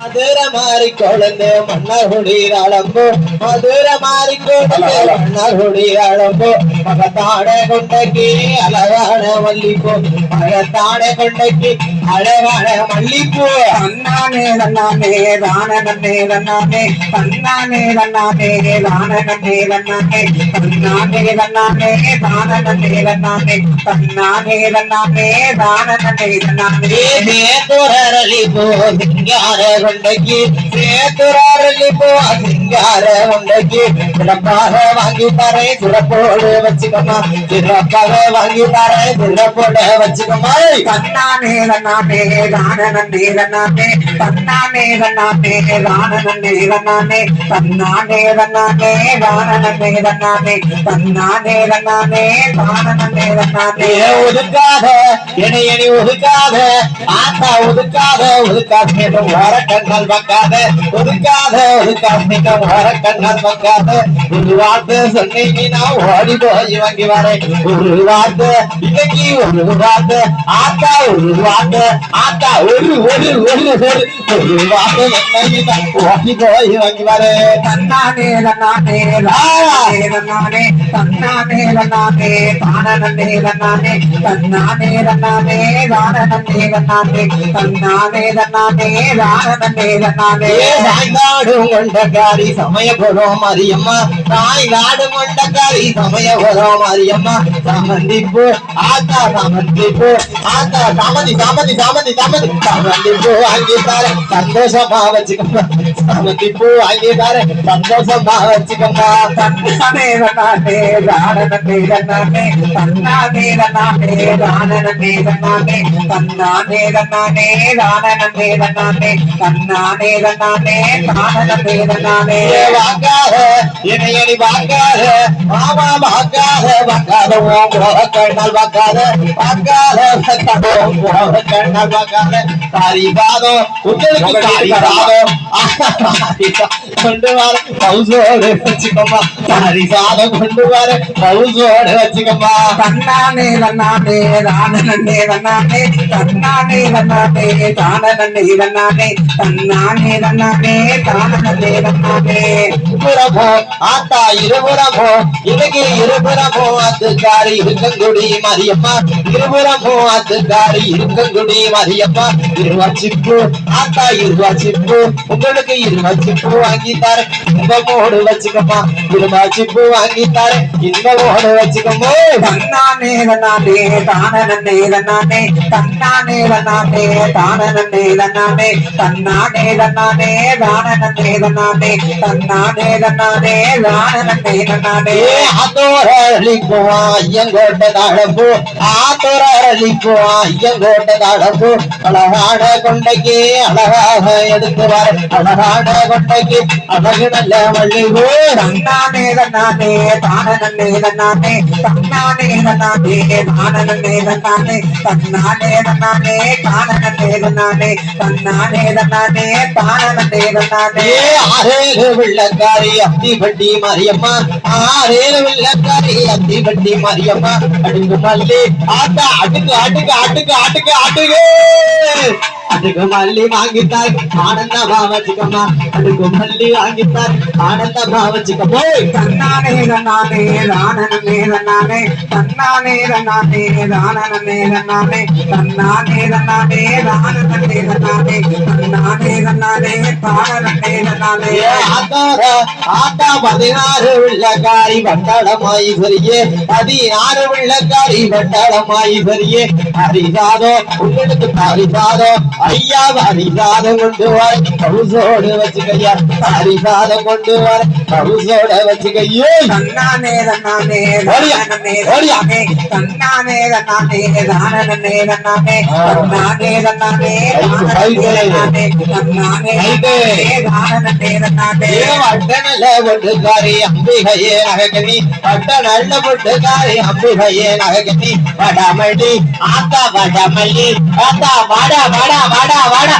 மதுர மாறி கொழுந்து மன்னகுடி அழம்போ மதுர மாறி கொழுந்து மன்னகுடி அழம்போ மகத்தாட கொண்டைக்கு அழகான மல்லிப்பூ மகத்தாட கொண்டைக்கு அழகான மல்லிப்பூ தன்னானே தன்னானே தான நன்னே தன்னானே தன்னானே தன்னானே தான நன்னே தன்னானே தன்னானே தன்னானே தான நன்னே தன்னானே தன்னானே தன்னானே தான நன்னே தன்னானே சேத்துரலி போ சிங்கார கொண்டைக்கு சேத்துரலி போ சிங்கார கொண்டைக்கு சிறப்பாக வாங்கி தரேன் சிறப்போடு வச்சுக்கமா சிறப்பாக வாங்கி தரேன் சிறப்போடு வச்சுக்கமா தன்னானே தன்னானே தான நன்னே தன்னானே தன்னானே தன்னானே தான நன்னே தன்னானே தன்னானே தன்னானே தான நன்னே தன்னானே தன்னானே தன்னானே தான நன்னே தன்னானே ஒதுக்காத இணையணி ஒதுக்காத ஆத்தா ஒதுக்காத ஒதுக்காத வர கண்ணால் பார்க்காத ஒதுக்காத ஒதுக்காத வர கண்ணால் பார்க்காத ஒரு வார்த்தை சொன்னீங்க நான் ஓடி போய் வாங்கி வரேன் ஒரு வார்த்தை இன்னைக்கு ஒரு வார்த்தை ஆத்தா ஒரு வார்த்தை ஆத்தா ஒரு ஒரு ஒரு ஒரு வார்த்தை சொன்னீங்க ஓடி போய் வாங்கி வரேன் தன்னானே தன்னானே தன்னானே தன்னானே தன்னானே தான நன்னே தன்னானே தன்னானே தன்னானே தான நன்னே தன்னானே தன்னானே தன்னானே தான நன்னே தன்னானே தாய்நாடும் கொண்டக்காரி சமயபுரம் மாரியம்மா தாய்நாடும் கொண்டக்காரி சமயபுரம் மாரியம்மா சமந்திப்பு ஆத்தா சமந்திப்பு ஆத்தா சமதி சமதி சமதி சமதி சமந்திப்பு வாங்கி தர சந்தோஷமா வச்சுக்கம்மா சமந்திப்பு வாங்கி தர சந்தோஷமா வச்சுக்கம்மா தன்னானே தன்னானே தான நன்னே தன்னானே தன்னானே தன்னானே தான நன்னே தன்னானே தன்னானே தன்னானே தான நன்னே தன்னானே தன்னானே தன்னானே தான நன்னே தன்னானே வாக்காத இணையடி வாக்காத மாமா வாக்காத வாக்காத கண்ணால் வாக்காத வாக்காத கண்ணால் வாக்காத காரிபாதம் உங்களுக்கு காரிபாதம் கொண்டு வர பவுசோடு வச்சுக்கோமா காரிசாதம் கொண்டு வர பவுசோடு வச்சுக்கோமா தன்னானே தன்னானே தான நன்னே தன்னானே தன்னானே தன்னானே தான நன்னே தன்னானே தன்னானே தன்னானே தான நன்னே தன்னானே இருபுறமோ ஆத்தா இருபுறமோ இன்னைக்கு இருபுறமோ அத்துக்காரி இருக்கங்குடி மாரியம்மா இருபுறமோ அத்துக்காரி இருக்கங்குடி மாரியம்மா இருவாச்சிப்பு ஆத்தா இருவாச்சிப்பு உங்களுக்கு இருவாச்சிப்பு வாங்கி தர இன்பமோடு வச்சுக்கம்மா இருவாச்சிப்பு வாங்கி தர இன்பமோடு வச்சுக்கமோ தன்னானே தன்னானே தான நன்னே தன்னானே தன்னானே தன்னானே தான நன்னே தன்னானே தன்னானே தன்னானே தான நன்னே தன்னானே தன்னானே தன்னானே தான நன்னே தன்னானே ஆத்தோரளிப்போ ஐயங்கோட்ட தாழப்போ ஆத்தோரளிப்போ ஐயங்கோட்ட தாழப்போ அழகான கொண்டைக்கு அழகாக எடுத்து வர அழகான கொண்டைக்கு அழகு நல்ல மல்லிகோ தன்னானே தன்னானே தான நன்னே தன்னானே தன்னானே தன்னானே தான நன்னே தன்னானே தன்னானே தன்னானே தான நன்னே தன்னானே தன்னானே தன்னானே தான நன்னே தன்னானே ஆரேழு வெள்ளக்காரி அத்திபட்டி மாரியம்மா ஆரேழு வெள்ளக்காரி அத்திபட்டி மாரியம்மா அடுக்கு மல்லி ஆத்தா அடுக்கு அடுக்கு அடுக்கு அடுக்கு அடுக்கு அதுக்கு மல்லி வாங்கித்தார் ஆனந்தமா வச்சுக்கம்மா அதுக்கு மல்லி வாங்கித்தார் ஆனந்தமா வச்சுக்கமோ தன்னானே தன்னானே தான நன்னே தன்னானே தன்னானே தன்னானே தான நன்னே தன்னானே தன்னானே தன்னானே தான நன்னே தன்னானே தன்னானே தன்னானே தான நன்னே தன்னானே ஆத்தா 16 வெள்ளக்காரி வட்டாளமாய் சரியே 16 வெள்ளக்காரி வட்டாளமாய் சரியே ஹரிசாதோ உங்களுக்கு ஹரிசாதோ ஐயா ஹரிசாதம் கொண்டு வர பவுசோடு வச்சுக்கையா ஹரிசாதம் கொண்டு வர பவுசோட வச்சுக்கையே தன்னானே தன்னானே தானனே தன்னானே தன்னானே தன்னானே தானனே தன்னானே தன்னானே தன்னானே தானனே தன்னானே தானனே தன்னானே வட்டநல்ல பொட்டுக்காரி அம்பிகையே நககனி வட்டநல்ல பொட்டுக்காரி அம்பிகையே நககனி வடமல்லி ஆத்தா வடமல்லி ஆத்தா வாடா வாடா வாடா வாடா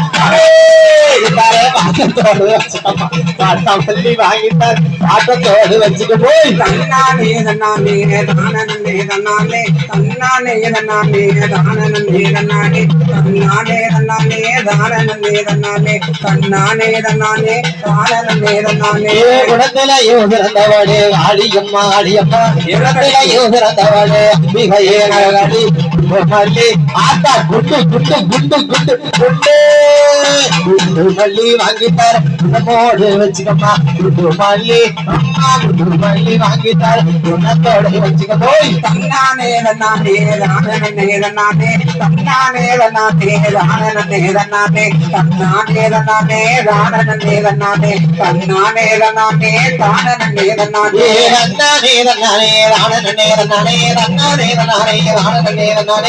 கண்ணத்தோடு வச்சுக்கம்மா காட்டாமல்லி வாங்கிட்டார் காட்டத்தோடு வச்சுக்க போய் தன்னானே தன்னானே தானனே தன்னானே தன்னானே தன்னானே தானனே தன்னானே தன்னானே தன்னானே தானனே தன்னானே தன்னானே தன்னானே தானனே தன்னானே குணத்திலையோ சிறந்தவளே ஆடியம்மா ஆடியம்மா இடத்திலையோ சிறந்தவளே அம்பிகையே நகடி மல்லி ஆத்தா குண்டு குண்டு குண்டு குண்டு குண்டு குண்டு மல்லி வாங்கிட்டார் குணமோடு வச்சுக்கம்மா குண்டு மல்லி அம்மா குண்டு மல்லி வாங்கிட்டார் குணத்தோடு வச்சுக்க போய் தன்னானே தன்னானே தானனே தன்னானே தன்னானே தன்னானே தானனே தன்னானே தன்னானே தன்னானே தானனே தன்னானே தன்னானே தன்னானே தானனே தன்னானே நன்னானே நன்னானே ராணனே நன்னானே நன்னானே நன்னானே ராணனே நன்னானே